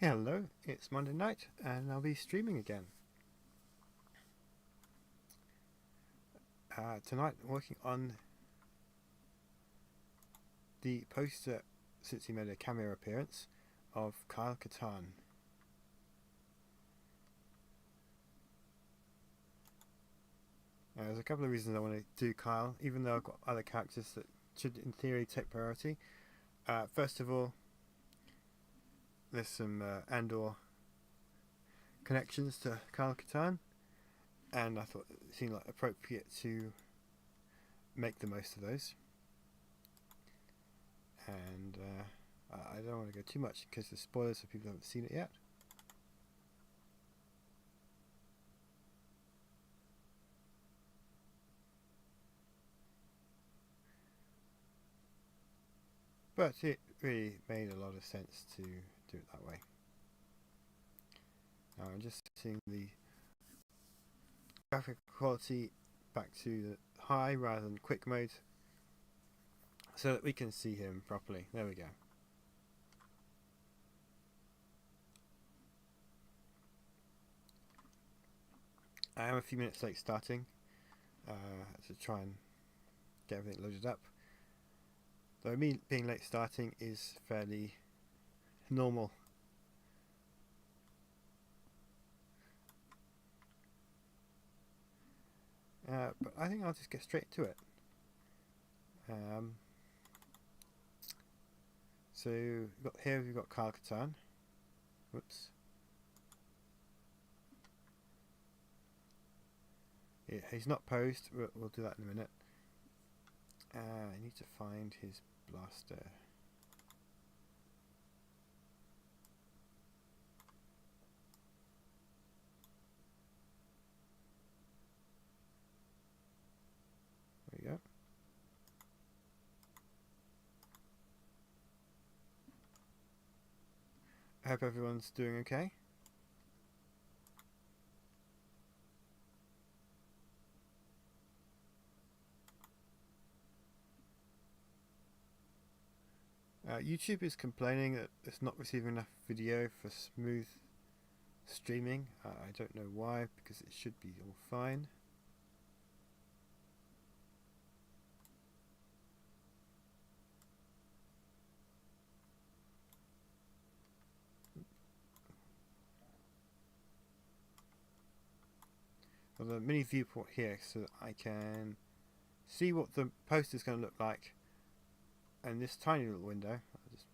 Hello, it's Monday night and I'll be streaming again. Tonight, working on the poster since he made a cameo appearance of Katarn. There's a couple of reasons I want to do Kyle, even though I've got other characters that should, in theory, take priority. First of all, there's some Andor connections to Kyle Katarn, and I thought it seemed like appropriate to make the most of those. And I don't want to go too much because there's spoilers for people who haven't seen it yet. But it really made a lot of sense to do it that way. Now I'm just seeing the graphic quality back to the high rather than quick mode so that we can see him properly. There we go. I am a few minutes late starting to try and get everything loaded up. Though me being late starting is fairly normal. But I think I'll just get straight to it. So we've got Kyle Katarn. Whoops. Yeah, he's not posed. We'll do that in a minute. I need to find his blaster. There we go. I hope everyone's doing okay. YouTube is complaining that it's not receiving enough video for smooth streaming. I don't know why, because it should be all fine. Got a mini viewport here so that I can see what the poster is going to look like. And this tiny little window, I'll just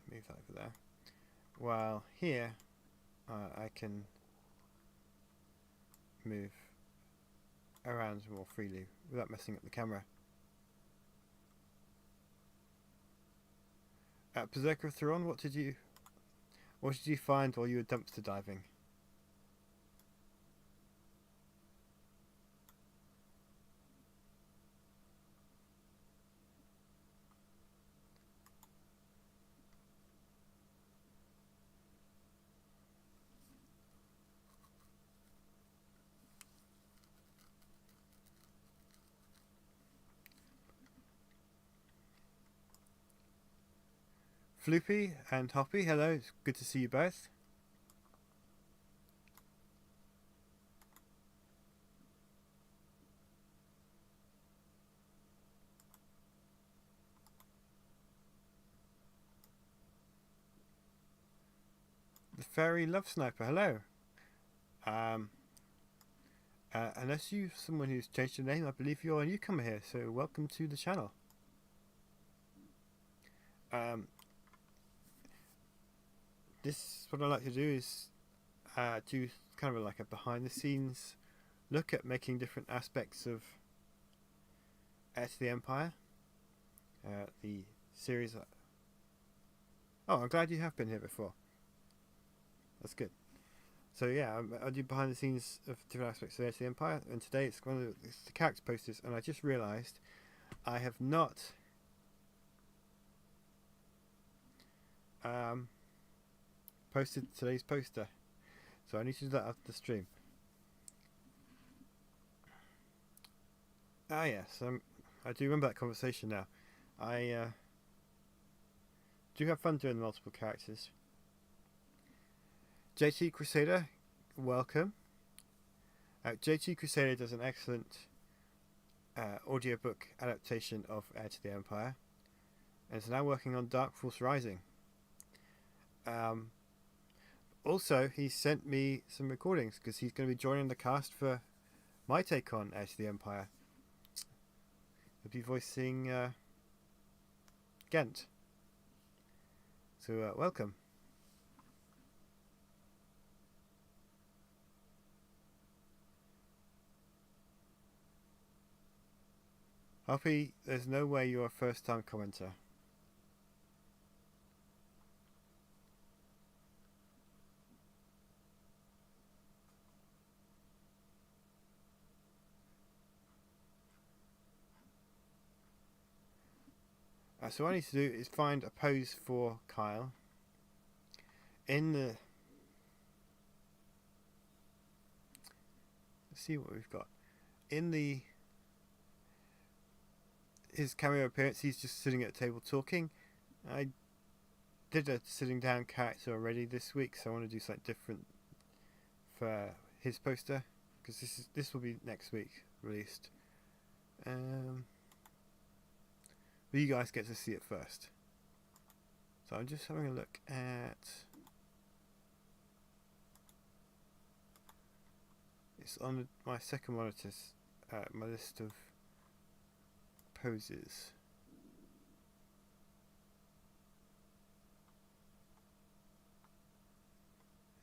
move that over there. While here, I can move around more freely without messing up the camera. Berserker of Thrawn, what did you find while you were dumpster diving? Floopy and Hoppy, hello, it's good to see you both. The Fairy Love Sniper, hello. Unless you're someone who's changed your name, I believe you're a newcomer here, so welcome to the channel. This, what I like to do is do kind of like a behind the scenes look at making different aspects of Heir to the Empire. The series. Oh, I'm glad you have been here before. That's good. So yeah, I do behind the scenes of different aspects of Heir to the Empire, and today it's the character posters, and I just realised I have not posted today's poster, so I need to do that after the stream. Yes, I do remember that conversation now. I do have fun doing the multiple characters. JT Crusader, welcome. JT Crusader does an excellent audiobook adaptation of Heir to the Empire, and is now working on Dark Force Rising. Also, he sent me some recordings because he's going to be joining the cast for my take on Heir to the Empire. He'll be voicing Ghent. So, welcome. Hoppy, there's no way you're a first-time commenter. So what I need to do is find a pose for Kyle in the... Let's see what we've got. In the... his cameo appearance, he's just sitting at a table talking. I did a sitting down character already this week, so I want to do something different for his poster, because this will be next week released. But you guys get to see it first. So I'm just having a look at... It's on my second monitor, my list of poses.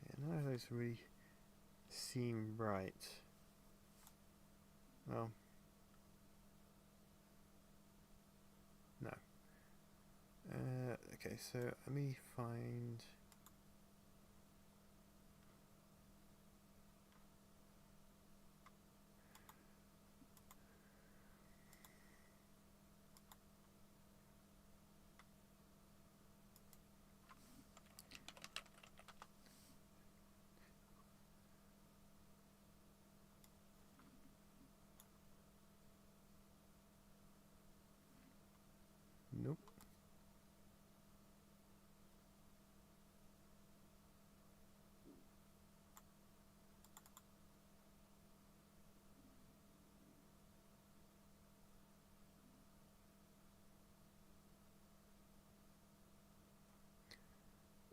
Yeah, none of those really seem right. Well, no. Okay, so let me find... Nope.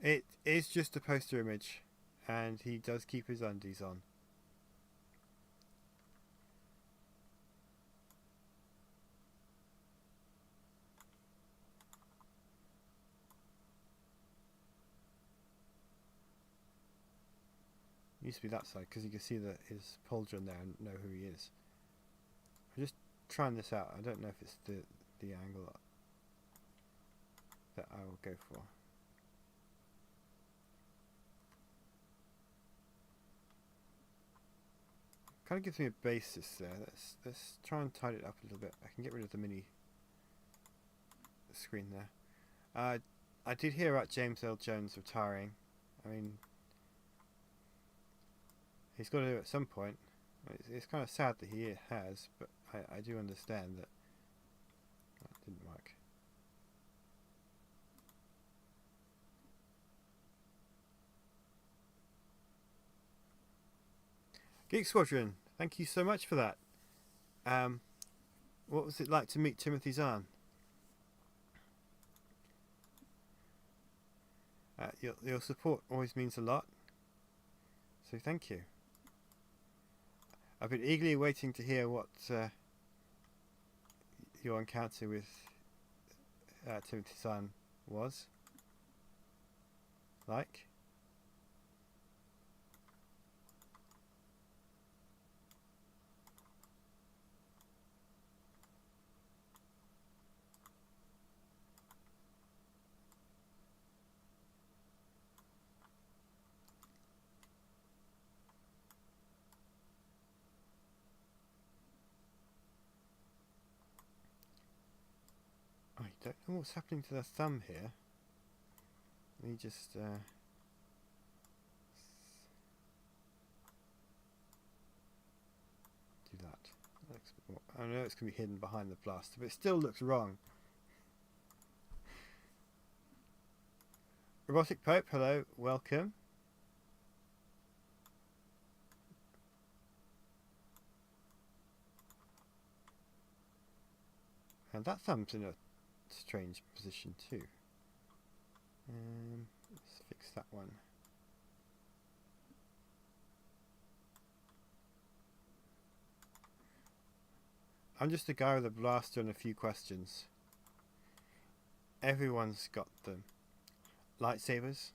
It is just a poster image, and he does keep his undies on. Used to be that side because you can see his pauldron there and know who he is. I'm just trying this out. I don't know if it's the angle that I will go for. Kind of gives me a basis there. Let's try and tidy it up a little bit. I can get rid of the mini screen there. I did hear about James L. Jones retiring. I mean, he's got to do it at some point. It's kind of sad that he has, but I do understand that didn't work. Geek Squadron, thank you so much for that. What was it like to meet Timothy Zahn? Your support always means a lot, so thank you. I've been eagerly waiting to hear what your encounter with Timothy Zahn was like. I don't know what's happening to the thumb here. Let me just do that. I know it's going to be hidden behind the plaster, but it still looks wrong. Robotic Pope, hello, welcome. And that thumb's in a strange position too. Let's fix that one. I'm just a guy with a blaster and a few questions. Everyone's got them. Lightsabers?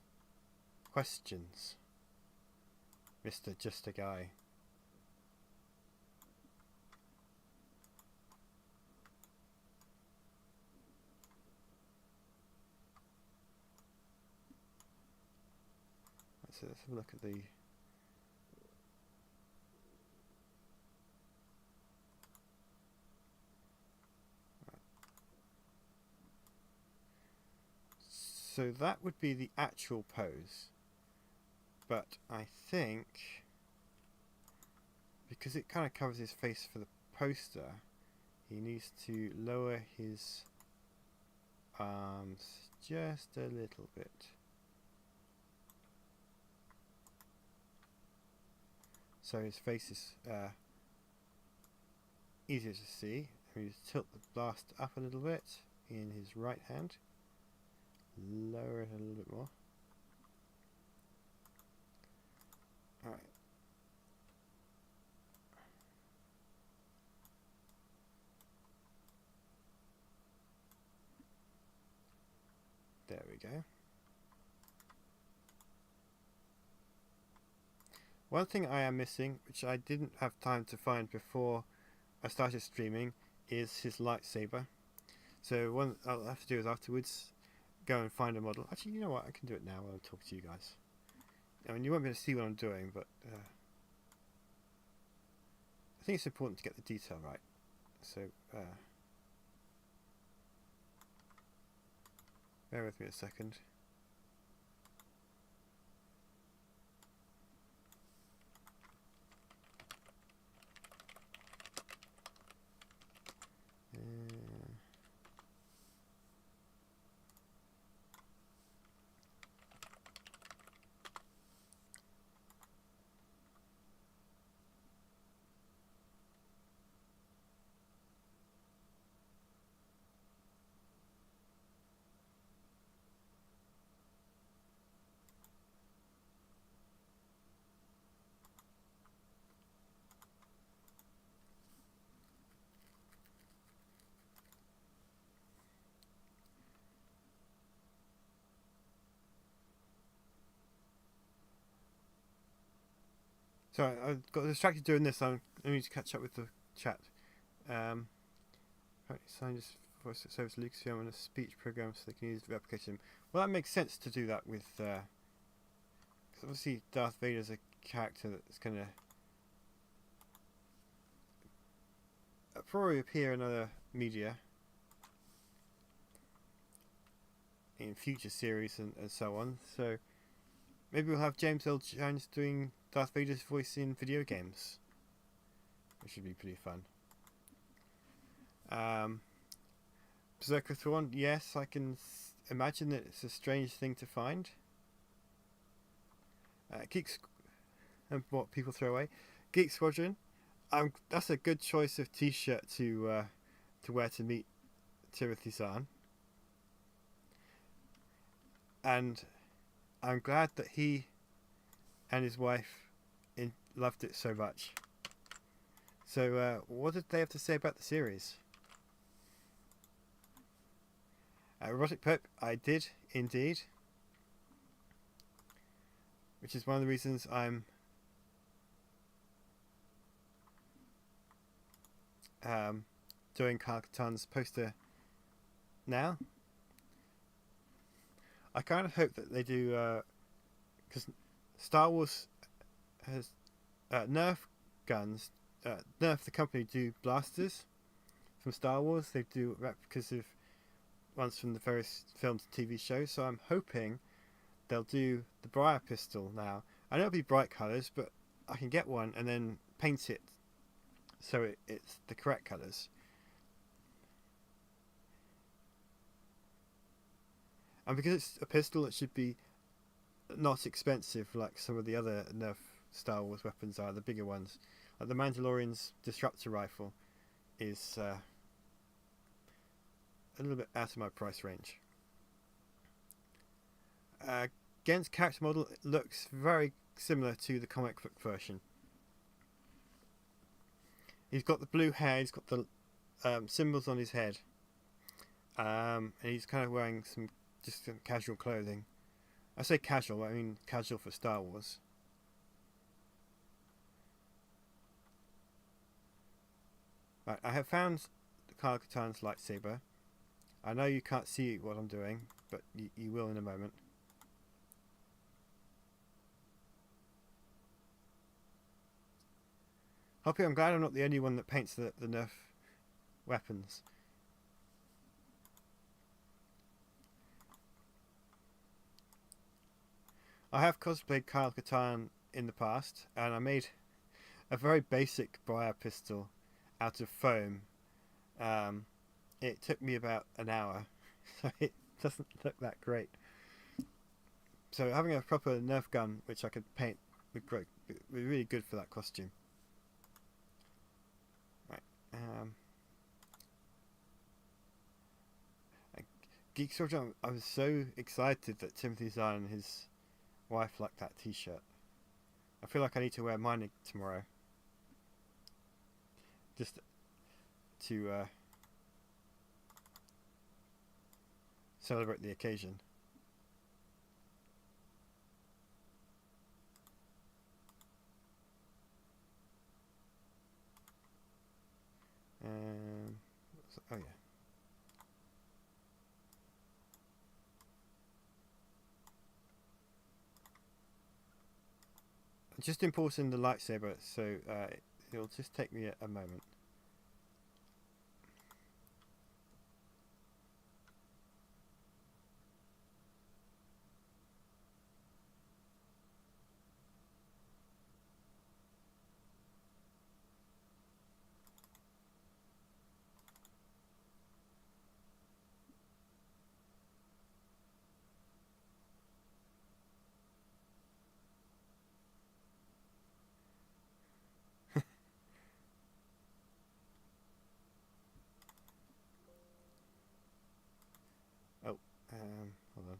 Questions. Mr. Just a Guy. So let's have a look at the... So that would be the actual pose. But I think, because it kind of covers his face for the poster, he needs to lower his arms just a little bit. So his face is easier to see. We just tilt the blast up a little bit in his right hand. Lower it a little bit more. Alright. There we go. One thing I am missing, which I didn't have time to find before I started streaming, is his lightsaber. So what I'll have to do is afterwards go and find a model. Actually, you know what? I can do it now while I talk to you guys. I mean, you won't be able to see what I'm doing, but I think it's important to get the detail right. So, bear with me a second. So I got distracted doing this. I need to catch up with the chat. Apparently signed this voice service Lucasfilm on a speech program so they can use the replication. Well, that makes sense to do that with, because obviously Darth Vader's a character that's going to probably appear in other media in future series and so on. So maybe we'll have James L. Jones doing Darth Vader's voice in video games, which should be pretty fun. Berserker Thrawn, yes, I can imagine that it's a strange thing to find. Geeks, and what people throw away. Geek Squadron, that's a good choice of T-shirt to wear to meet Timothy Zahn. And I'm glad that he and his wife loved it so much. So, what did they have to say about the series? Robotic Pope, I did indeed. Which is one of the reasons I'm doing Katarn's poster now. I kind of hope that they do, because Star Wars has Nerf guns. Nerf, the company, do blasters from Star Wars. They do replicas of ones from the various films and TV shows. So I'm hoping they'll do the Briar pistol now. I know it'll be bright colours, but I can get one and then paint it so it's the correct colours. And because it's a pistol, it should be not expensive like some of the other Nerf Star Wars weapons are, the bigger ones. Like the Mandalorian's disruptor rifle is a little bit out of my price range. Gen's character model looks very similar to the comic book version. He's got the blue hair, he's got the symbols on his head, and he's kind of wearing some casual clothing. I say casual, I mean casual for Star Wars. Right, I have found Katarn's lightsaber. I know you can't see what I'm doing, but you will in a moment. Hoppy, I'm glad I'm not the only one that paints the Nerf weapons. I have cosplayed Kyle Katarn in the past, and I made a very basic briar pistol out of foam. It took me about an hour, so it doesn't look that great. So having a proper Nerf gun, which I could paint, would be really good for that costume. Right. Geek Soldier, I was so excited that Timothy Zahn and his wife liked that t-shirt. I feel like I need to wear mine tomorrow. Just to celebrate the occasion. Oh yeah. Just importing the lightsaber, so it'll just take me a moment. Oh, hold on.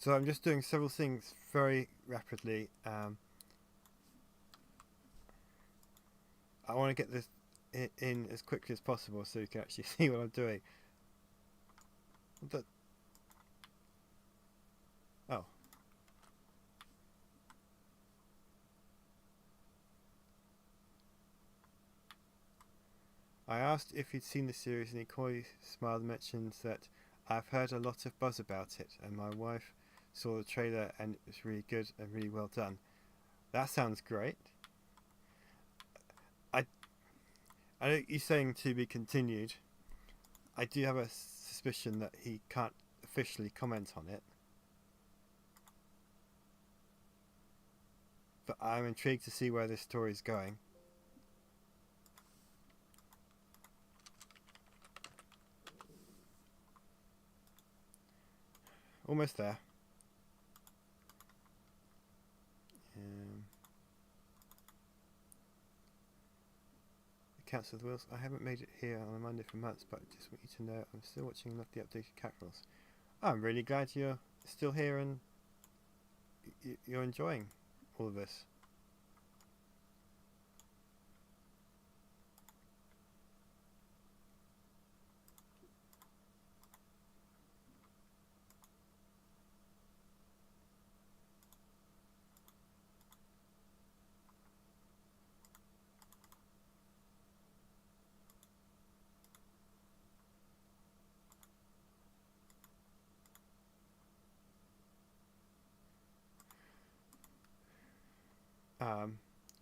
So I'm just doing several things very rapidly. I want to get this in as quickly as possible so you can actually see what I'm doing. Oh. I asked if he'd seen the series and he coyly smiled and mentioned that I've heard a lot of buzz about it and my wife saw the trailer and it was really good and really well done. That sounds great. I know you're saying to be continued. I do have a suspicion that he can't officially comment on it. But I'm intrigued to see where this story is going. Almost there. The Council of the Wheels. I haven't made it here on a Monday for months, but I just want you to know I'm still watching the updated capitals. I'm really glad you're still here and you're enjoying all of this.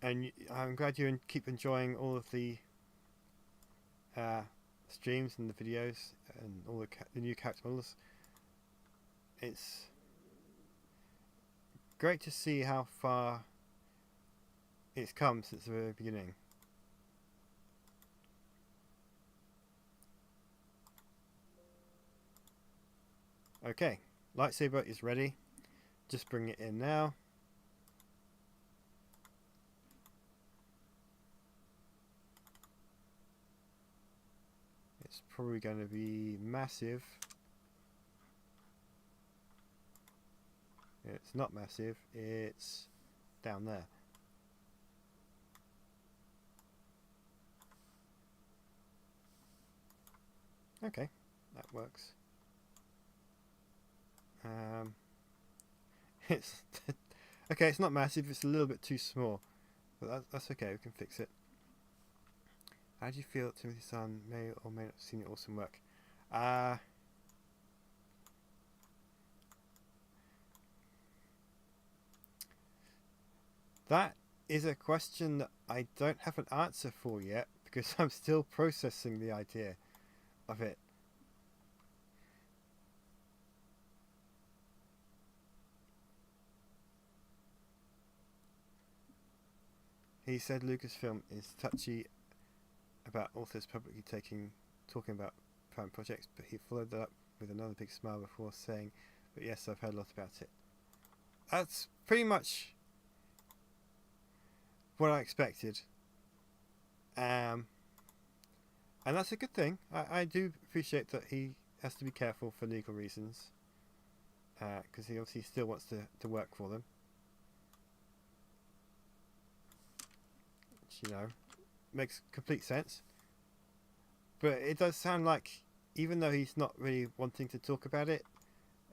And I'm glad you keep enjoying all of the streams and the videos and all the new character models. It's great to see how far it's come since the very beginning. Okay, lightsaber is ready. Just bring it in now. It's probably going to be massive. It's not massive, it's down there. Okay, that works. It's okay, it's not massive, it's a little bit too small, but that's okay, we can fix it. How do you feel Timothy Zahn may or may not have seen your awesome work? That is a question that I don't have an answer for yet, because I'm still processing the idea of it. He said Lucasfilm is touchy about authors publicly talking about fan projects, but he followed that up with another big smile before saying, "But yes, I've heard a lot about it." That's pretty much what I expected, and that's a good thing. I do appreciate that he has to be careful for legal reasons, because he obviously still wants to work for them. Which, makes complete sense. But it does sound like, even though he's not really wanting to talk about it,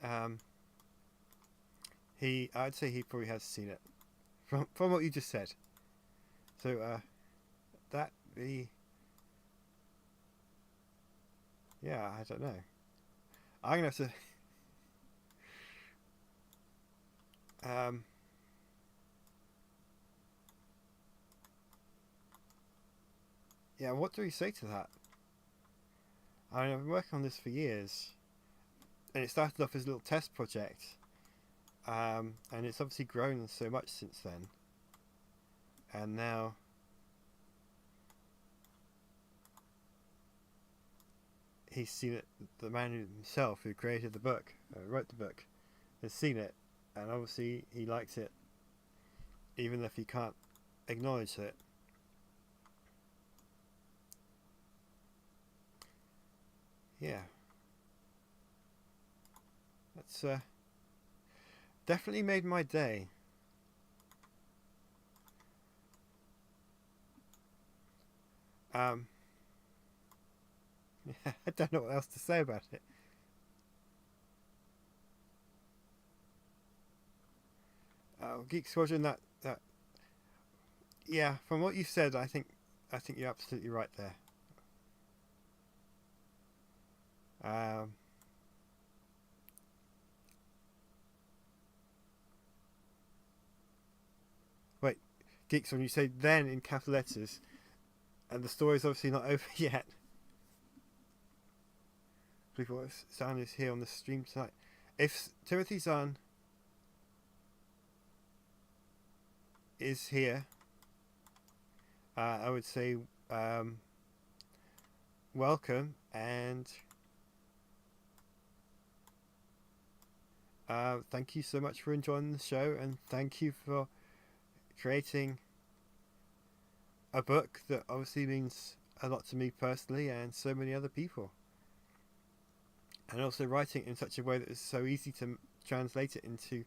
I'd say he probably has seen it from what you just said. So that be, yeah, I don't know. I'm gonna have to yeah, what do we say to that? I mean, I've been working on this for years, and it started off as a little test project, and it's obviously grown so much since then, and now he's seen it. The man himself who created the book, wrote the book, has seen it, and obviously he likes it, even if he can't acknowledge it. Yeah, that's definitely made my day. Yeah, I don't know what else to say about it. Geek Squadron, that yeah, from what you said, I think you're absolutely right there. Wait, Geeks, when you say then in capital letters, and the story's obviously not over yet. Believe what Zahn is here on the stream tonight. If Timothy Zahn is here, I would say welcome, and thank you so much for enjoying the show, and thank you for creating a book that obviously means a lot to me personally and so many other people, and also writing it in such a way that it's so easy to translate it into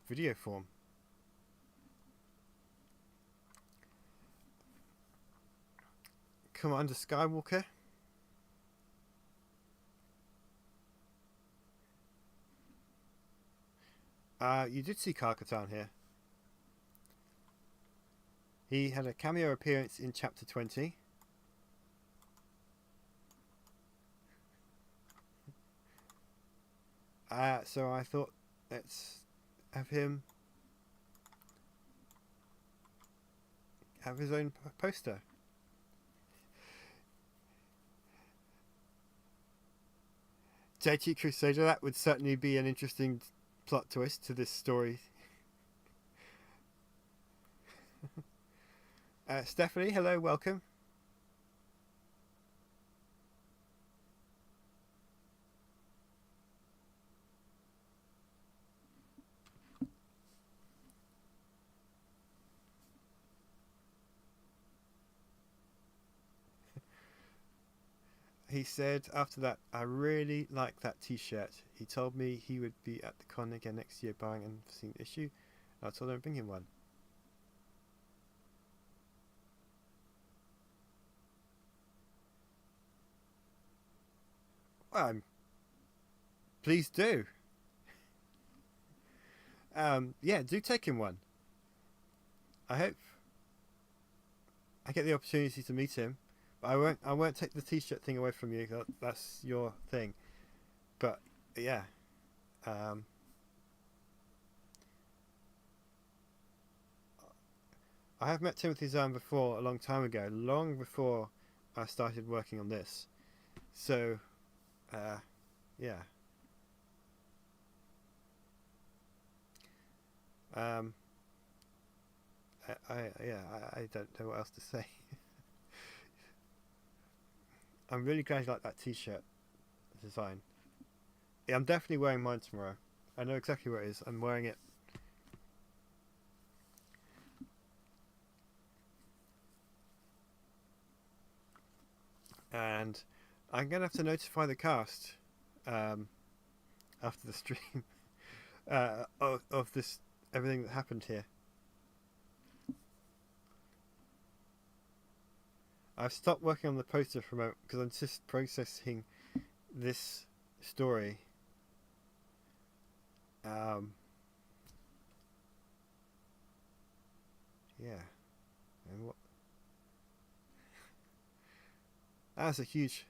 video form. Commander Skywalker, you did see Katarn here. He had a cameo appearance in chapter 20. So I thought, let's have him have his own poster. JT Crusader, that would certainly be an interesting plot twist to this story. Stephanie, hello, welcome. He said after that, I really like that t-shirt. He told me he would be at the con again next year buying an unforeseen issue. I told him to bring him one. Well, please do. Yeah, do take him one. I hope I get the opportunity to meet him. But I won't take the t-shirt thing away from you. That's your thing. But yeah, I have met Timothy Zahn before a long time ago, long before I started working on this. So, yeah. I don't know what else to say. I'm really glad you like that t-shirt design. Yeah, I'm definitely wearing mine tomorrow. I know exactly where it is. I'm wearing it. And I'm going to have to notify the cast after the stream of this, everything that happened here. I've stopped working on the poster for a moment because I'm just processing this story. Yeah. And what? That's a huge.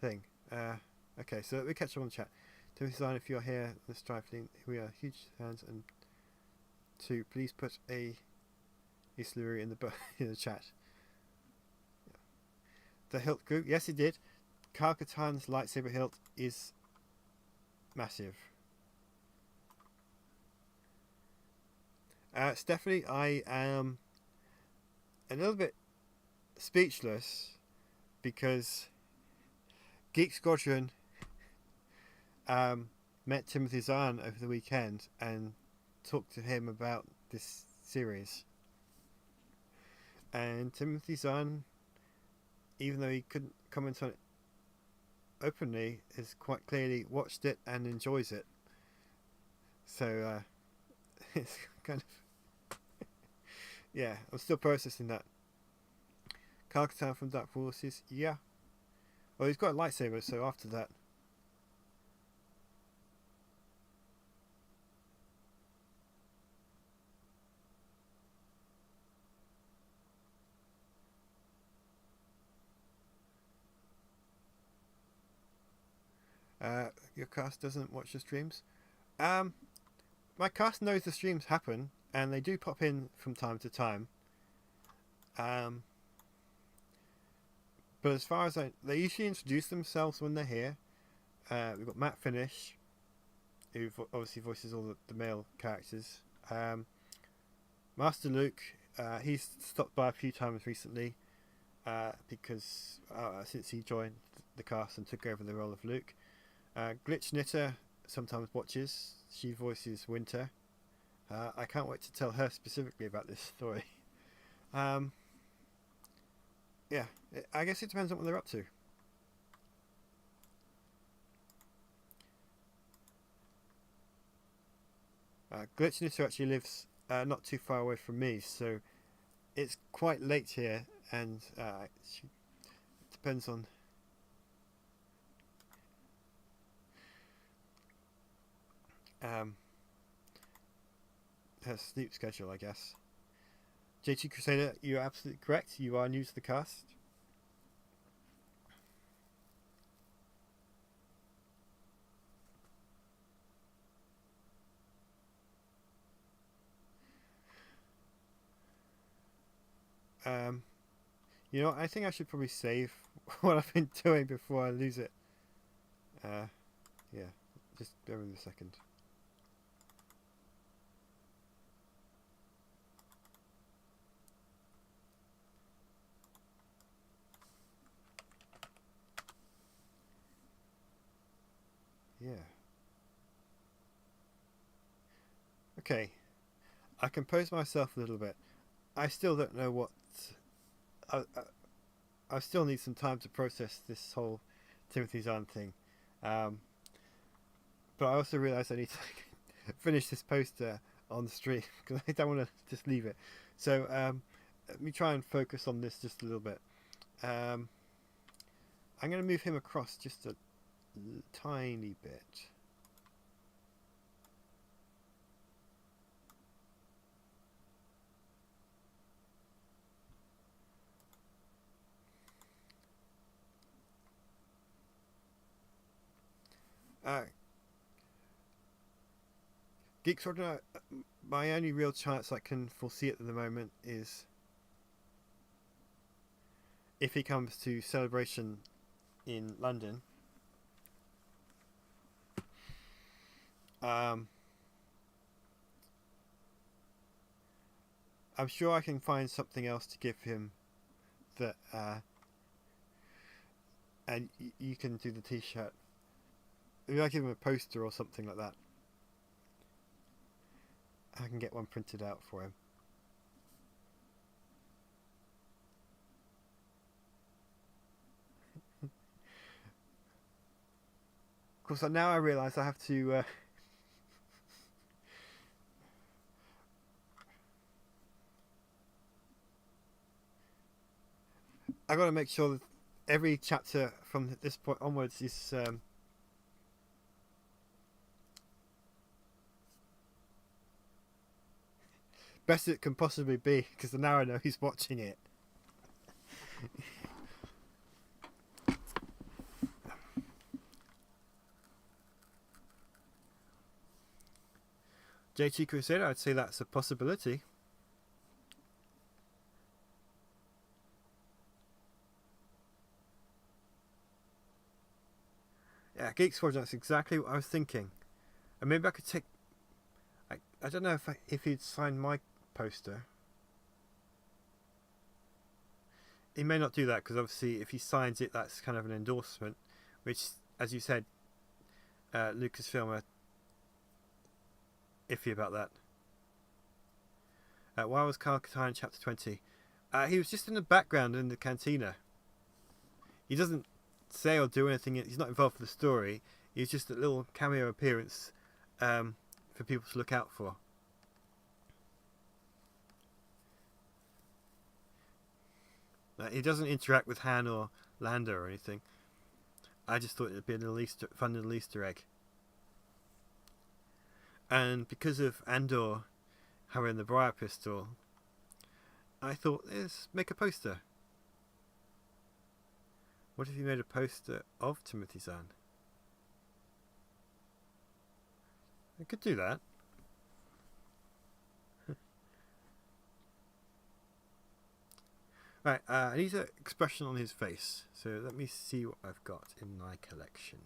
Thing. Okay, so we catch up on the chat. Timothy Zahn, if you're here, let's drive. We are huge fans, and to please put a Islery in the in the chat. Yeah. The hilt grew. Yes, it did. Katarn's lightsaber hilt is massive. Stephanie, I am a little bit speechless because Geek Squadron met Timothy Zahn over the weekend and talked to him about this series. And Timothy Zahn, even though he couldn't comment on it openly, has quite clearly watched it and enjoys it. So it's kind of yeah, I'm still processing that. Katarn from Dark Forces, yeah. Well, he's got a lightsaber, so after that. Your cast doesn't watch the streams. My cast knows the streams happen, and they do pop in from time to time. But as far as they usually introduce themselves when they're here. We've got Matt Finish, who obviously voices all the male characters. Master Luke, he's stopped by a few times recently because since he joined the cast and took over the role of Luke. Glitch Knitter sometimes watches. She voices Winter. I can't wait to tell her specifically about this story. Yeah, I guess it depends on what they're up to. Glitch Knitter actually lives not too far away from me, so it's quite late here, and it depends on her sleep schedule, I guess. JT Crusader, you're absolutely correct. You are new to the cast. You know, I think I should probably save what I've been doing before I lose it. Yeah, just bear with me a second. Yeah. Okay, I composed myself a little bit. I still don't know what. I, I, I still need some time to process this whole Timothy Zahn thing. Um, but I also realise I need to finish this poster on the stream because I don't want to just leave it. So let me try and focus on this just a little bit. I'm going to move him across just a tiny bit. Geek Sword, my only real chance I can foresee at the moment is if he comes to Celebration in London. I'm sure I can find something else to give him that, and you can do the T-shirt. Maybe I give him a poster or something like that. I can get one printed out for him. Of course, now I realise I have to. I've got to make sure that every chapter from this point onwards is. Best it can possibly be, because now I know he's watching it. JT Crusader, I'd say that's a possibility. Yeah, Geek Squad, that's exactly what I was thinking. And maybe I could take. I don't know if he'd sign my poster. He may not do that because obviously if he signs it, that's kind of an endorsement, which, as you said, Lucasfilm are iffy about that. Why was Carl Katarn in Chapter 20? He was just in the background in the cantina. He doesn't say or do anything. He's not involved in the story. He's just a little cameo appearance for people to look out for. He doesn't interact with Han or Lando or anything. I just thought it'd be a little fun little Easter egg. And because of Andor having the Briar pistol, I thought, let's make a poster. What if you made a poster of Timothy Zahn? I could do that. Right, I need an expression on his face. So let me see what I've got in my collection.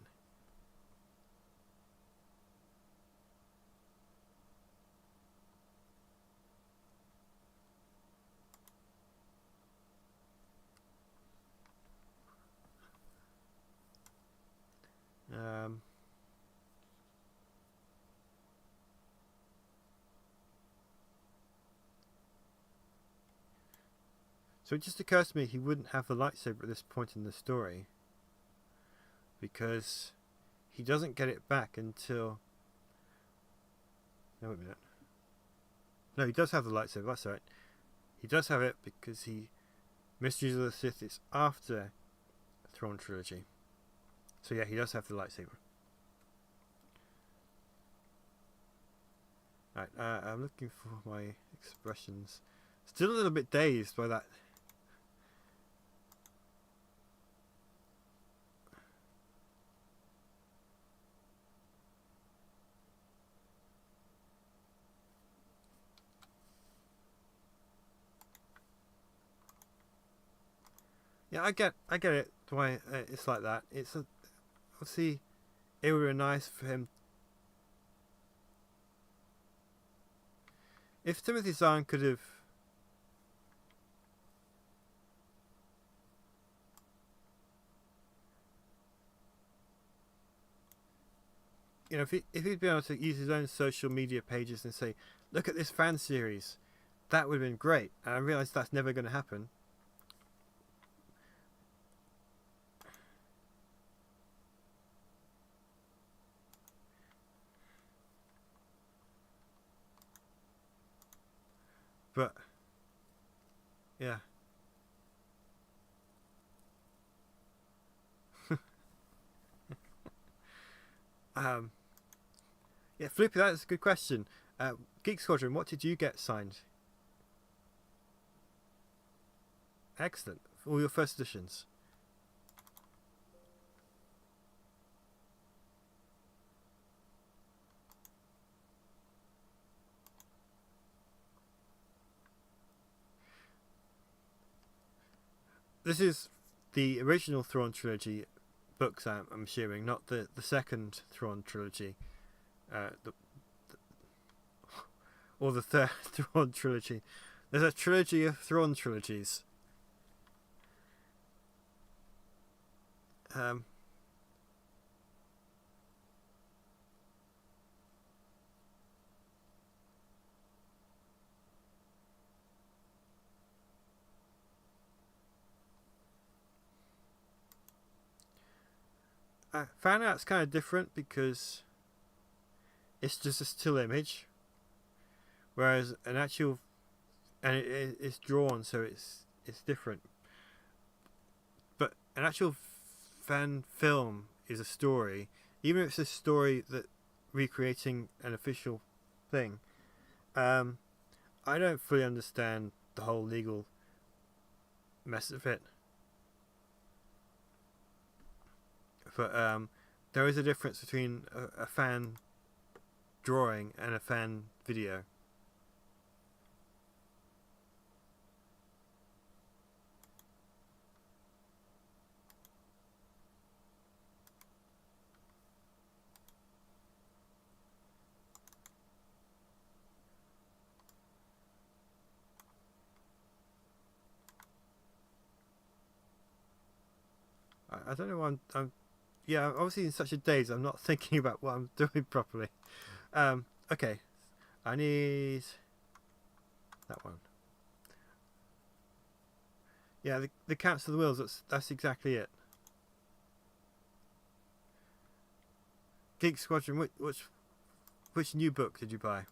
So it just occurs to me he wouldn't have the lightsaber at this point in the story because he doesn't get it back until... No, wait a minute. No, he does have the lightsaber, that's right. He does have it because he... Mysteries of the Sith is after the Throne Trilogy. So yeah, he does have the lightsaber. Right, I'm looking for my expressions. Still a little bit dazed by that. Yeah, I get it. Why it's like that. It's obviously it would be nice for him if Timothy Zahn could have. You know, if he'd been able to use his own social media pages and say, "Look at this fan series," that would have been great. And I realise that's never going to happen. But yeah, um, yeah, Flippy, that's a good question. Geek Squadron, what did you get signed? Excellent. All your first editions. This is the original Thrawn trilogy books, I'm assuming, not the second Thrawn trilogy, or the third Thrawn trilogy. There's a trilogy of Thrawn trilogies. Fan art's kind of different because it's just a still image, whereas an actual and it's drawn, so it's different. But an actual fan film is a story, even if it's a story that recreating an official thing. I don't fully understand the whole legal mess of it, but there is a difference between a fan drawing and a fan video. I don't know why I'm yeah, obviously in such a daze I'm not thinking about what I'm doing properly. Okay, I need that one. Yeah, the Council of the Wheels, that's exactly it. Geek Squadron, which new book did you buy?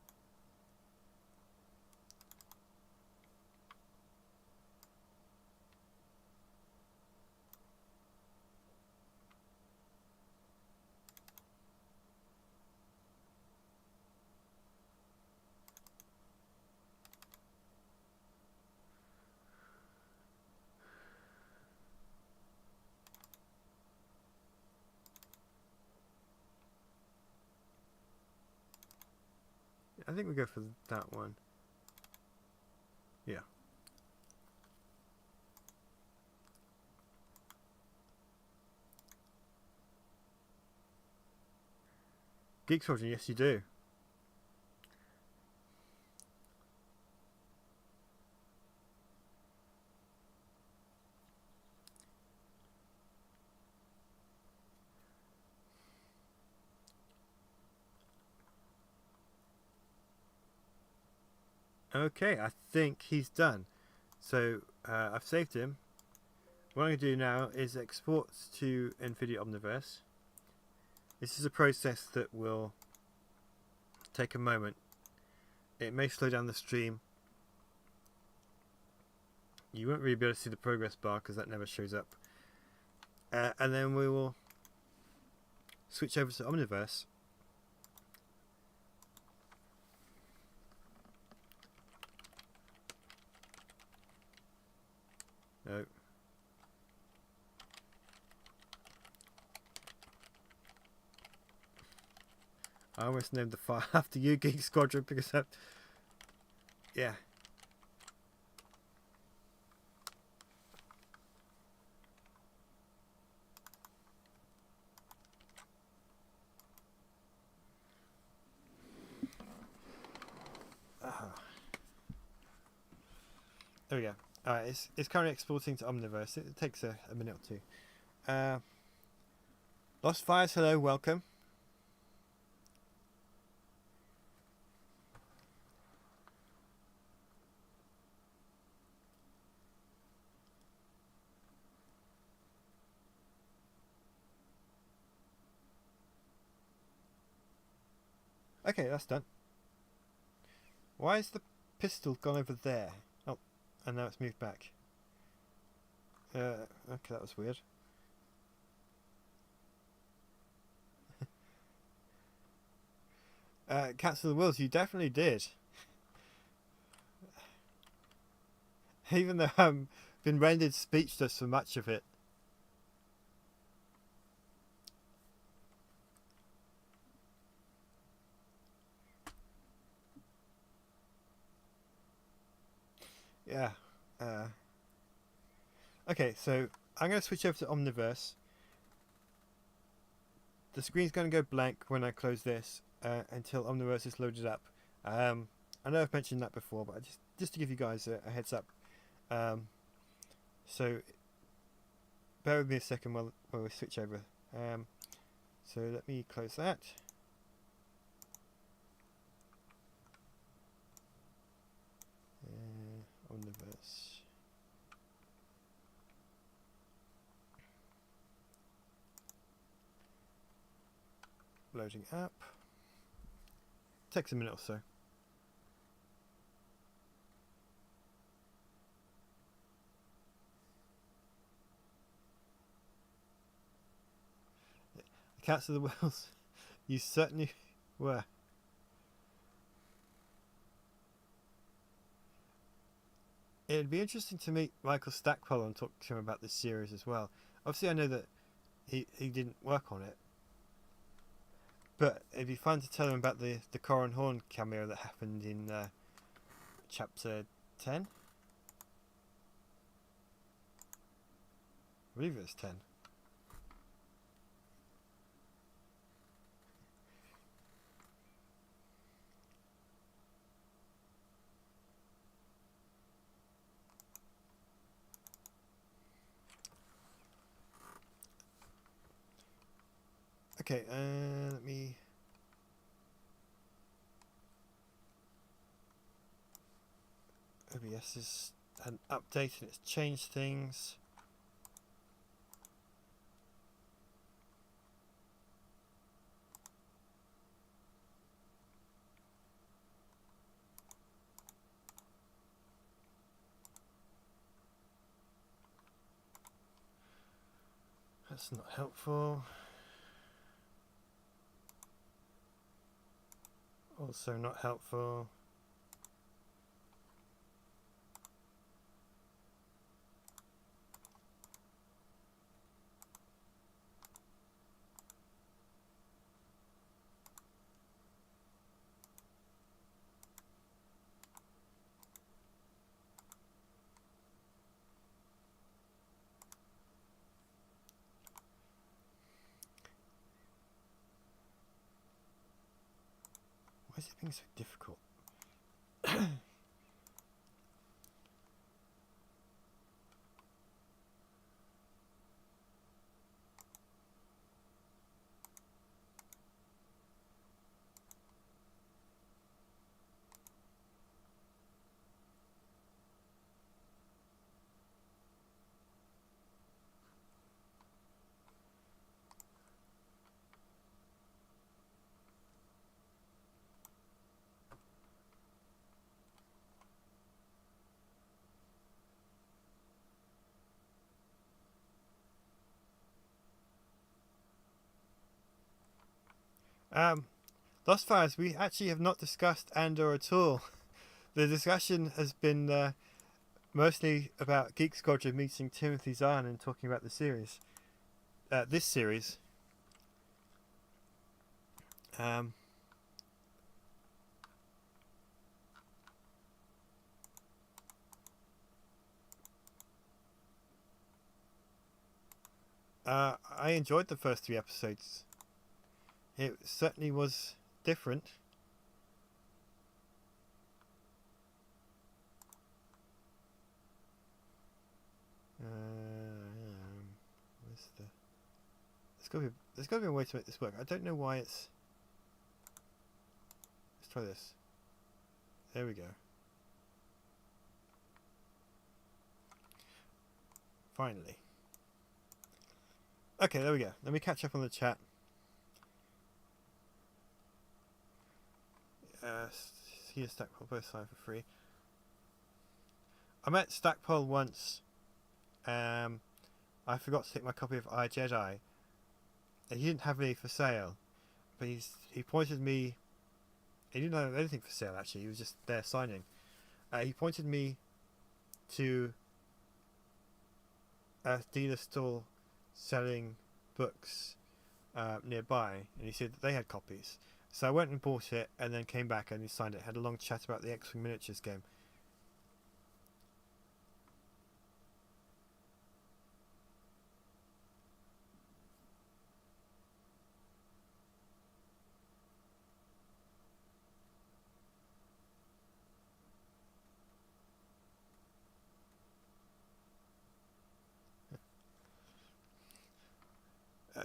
I think we go for that one. Yeah. Geek Squadron, yes you do. Okay, I think he's done. So I've saved him. What I'm going to do now is export to NVIDIA Omniverse. This is a process that will take a moment. It may slow down the stream. You won't really be able to see the progress bar because that never shows up. And then we will switch over to Omniverse. No. I almost named the file after you, Geek Squadron, because that... Yeah. There we go. Alright, it's currently exporting to Omniverse. It takes a minute or two. Lost Fires, hello, welcome. Okay, that's done. Why is the pistol gone over there? Oh, and now it's moved back. Okay, that was weird. Council of the Wills, you definitely did. Even though I've been rendered speechless for much of it. Yeah. Okay, so I'm going to switch over to Omniverse. The screen's going to go blank when I close this until Omniverse is loaded up. I know I've mentioned that before, but just to give you guys a heads up. So bear with me a second while we switch over. So let me close that. Omniverse. Loading up. Takes a minute or so. Council of the Wills, you certainly were. It'd be interesting to meet Michael Stackpole and talk to him about this series as well. Obviously, I know that he didn't work on it, but it'd be fun to tell him about the Katarn Horn cameo that happened in chapter 10. I believe it was 10. Okay, let me... OBS is an update and it's changed things. That's not helpful. Also not helpful. Why is it being so difficult? Thus far, as we actually have not discussed Andor at all. The discussion has been mostly about Geek Squadron meeting Timothy Zahn and talking about the series. This series. I enjoyed the first 3 episodes. It certainly was different. there's got to be a way to make this work. I don't know why it's... Let's try this. There we go. Finally. Okay, there we go. Let me catch up on the chat. Here's Stackpole, both signed for free. I met Stackpole once. I forgot to take my copy of iJedi. And he didn't have any for sale. But he pointed me... He didn't have anything for sale, actually. He was just there signing. He pointed me to a dealer stall selling books nearby, and he said that they had copies. So I went and bought it, and then came back and he signed it. Had a long chat about the X-Wing miniatures game.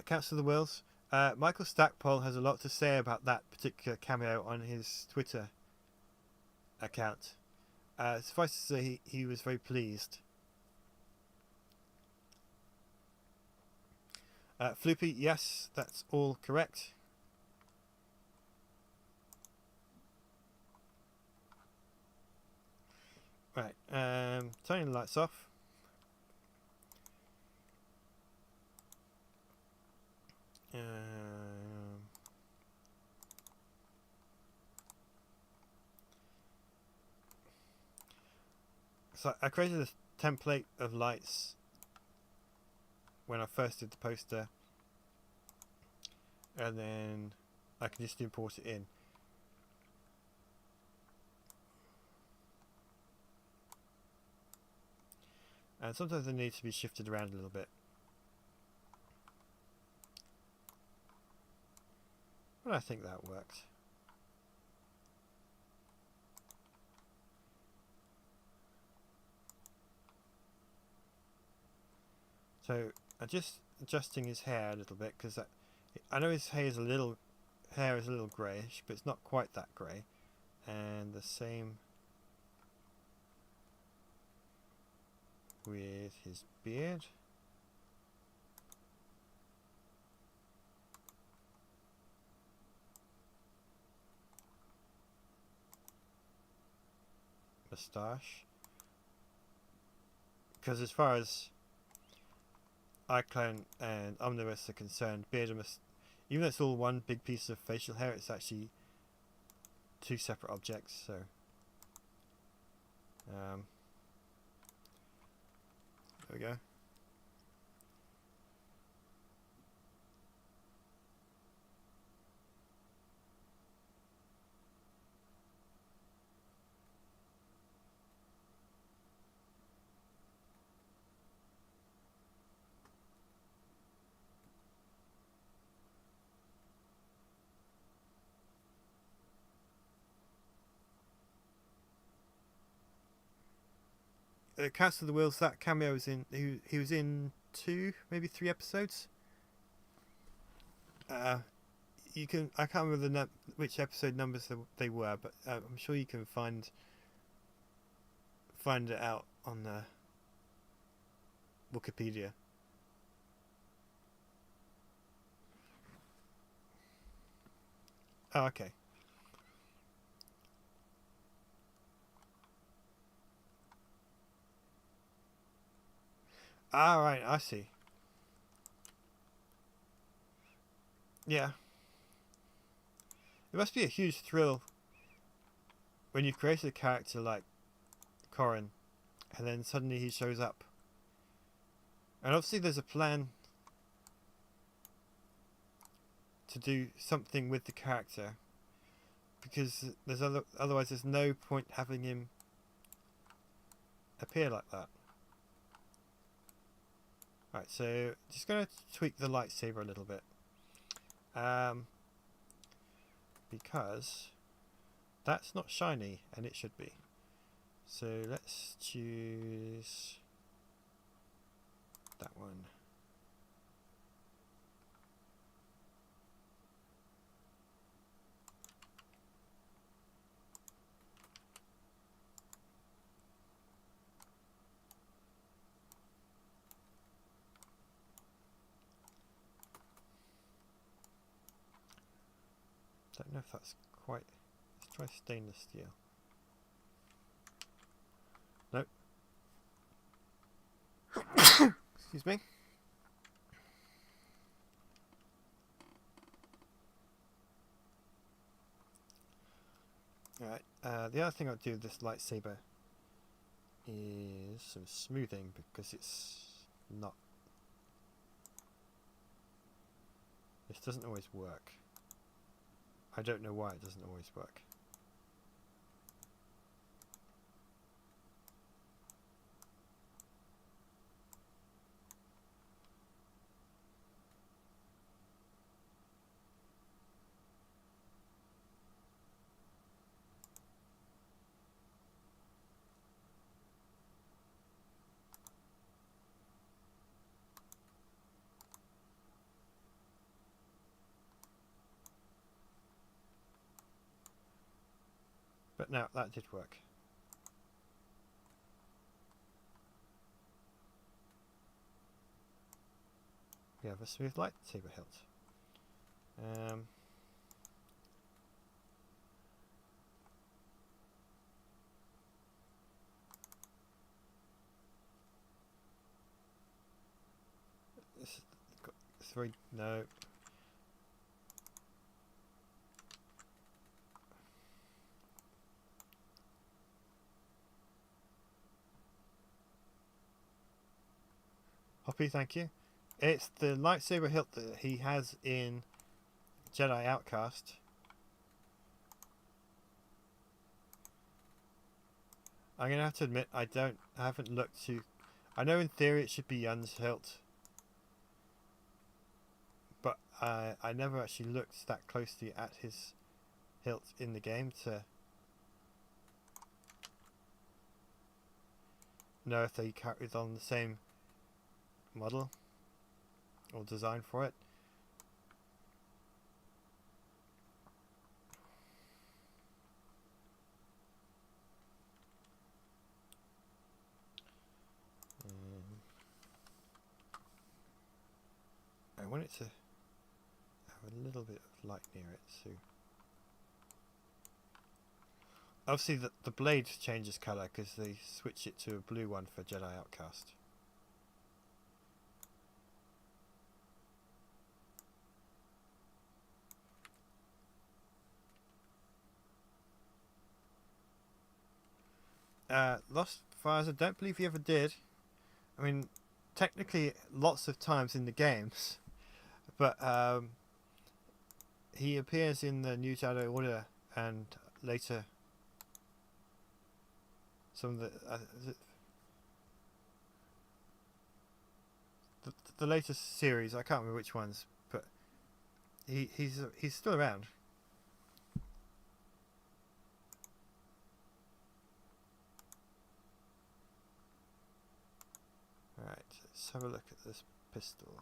Council of the Wills. Michael Stackpole has a lot to say about that particular cameo on his Twitter account. Suffice to say, he was very pleased. Floopy, yes, that's all correct. Right, turning the lights off. So I created a template of lights when I first did the poster, and then I can just import it in. And sometimes they need to be shifted around a little bit. But I think that worked. So I'm just adjusting his hair a little bit, because I know his hair is a little greyish, but it's not quite that grey. And the same with his beard. Moustache. Because as far as iClone and Omnibus are concerned, beard and even though it's all one big piece of facial hair, it's actually two separate objects. So there we go. Council of the Wills, that cameo was in. He was in 2, maybe 3 episodes. You can. I can't remember which episode numbers they were, but I'm sure you can find it out on Wikipedia. Oh, okay. Ah, right, I see. Yeah. It must be a huge thrill when you create a character like Katarn, and then suddenly he shows up. And obviously there's a plan to do something with the character, because otherwise there's no point having him appear like that. Right, so just going to tweak the lightsaber a little bit, because that's not shiny and it should be. So let's choose that one. Don't know if that's quite... Let's try stainless steel. Nope. Excuse me. Alright, the other thing I'll do with this lightsaber is some smoothing, because it's not... This doesn't always work. I don't know why it doesn't always work. But now that did work. We have a smooth lightsaber hilt. It's very... No. Hoppy, thank you. It's the lightsaber hilt that he has in Jedi Outcast. I'm gonna have to admit I haven't looked to... I know in theory it should be Yun's hilt, but I never actually looked that closely at his hilt in the game to know if they carried on the same model or design for it. I want it to have a little bit of light near it, so obviously the blade changes colour because they switch it to a blue one for Jedi Outcast. Lost Fires, I don't believe he ever did. I mean, technically lots of times in the games, but he appears in the New Jedi Order and later some of the latest series. I can't remember which ones, but he's still around. Alright, let's have a look at this pistol.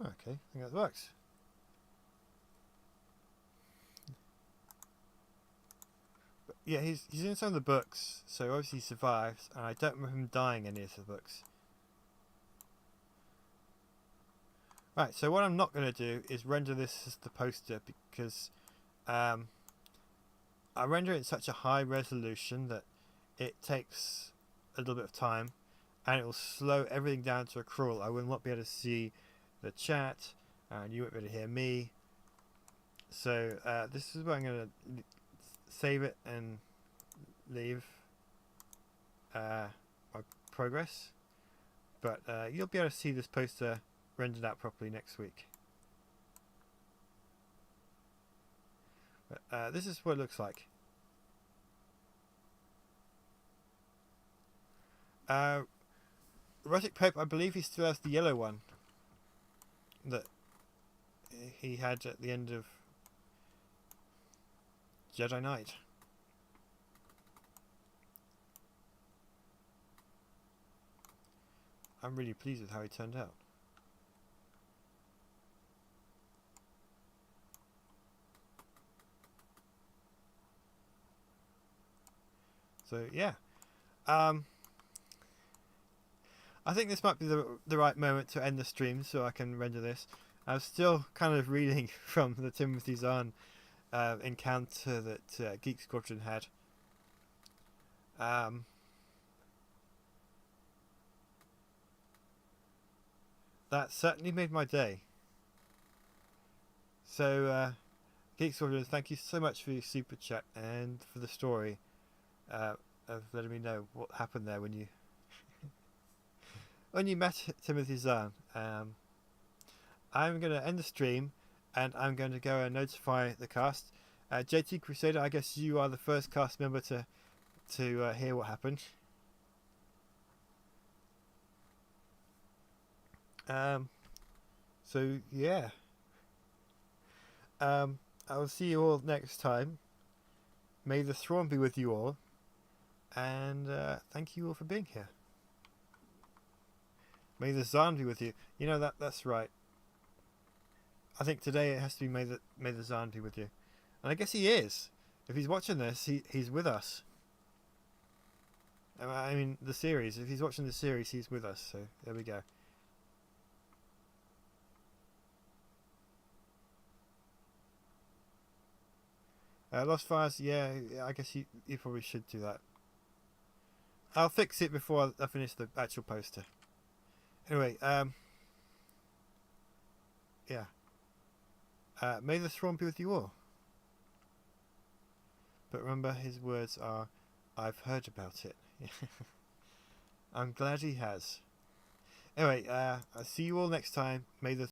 Okay, I think that works. But yeah, he's in some of the books, so obviously he survives, and I don't remember him dying in any of the books. Right, so what I'm not going to do is render this as the poster, because I render it in such a high resolution that it takes a little bit of time, and it will slow everything down to a crawl. I will not be able to see the chat, and you won't be able to hear me. So this is where I'm going to save it and leave my progress. But you'll be able to see this poster rendered out properly next week. But this is what it looks like. Erotic Pope, I believe he still has the yellow one that he had at the end of Jedi Knight. I'm really pleased with how he turned out. So yeah, I think this might be the right moment to end the stream so I can render this. I'm still kind of reading from the Timothy Zahn encounter that Geek Squadron had. That certainly made my day. So, Geek Squadron, thank you so much for your super chat and for the story of letting me know what happened there when you when you met Timothy Zahn. I'm going to end the stream and I'm going to go and notify the cast. JT Crusader, I guess you are the first cast member to hear what happened. So yeah. I will see you all next time. May the Thrawn be with you all. And thank you all for being here. May the Zahn be with you. You know that's right. I think today it has to be May the Zahn be with you. And I guess he is. If he's watching this, he's with us. I mean, the series. If he's watching the series, he's with us. So there we go. Lost Files, yeah, I guess you probably should do that. I'll fix it before I finish the actual poster. Anyway, yeah. May the Thrawn be with you all. But remember, his words are, I've heard about it. I'm glad he has. Anyway, I'll see you all next time. May the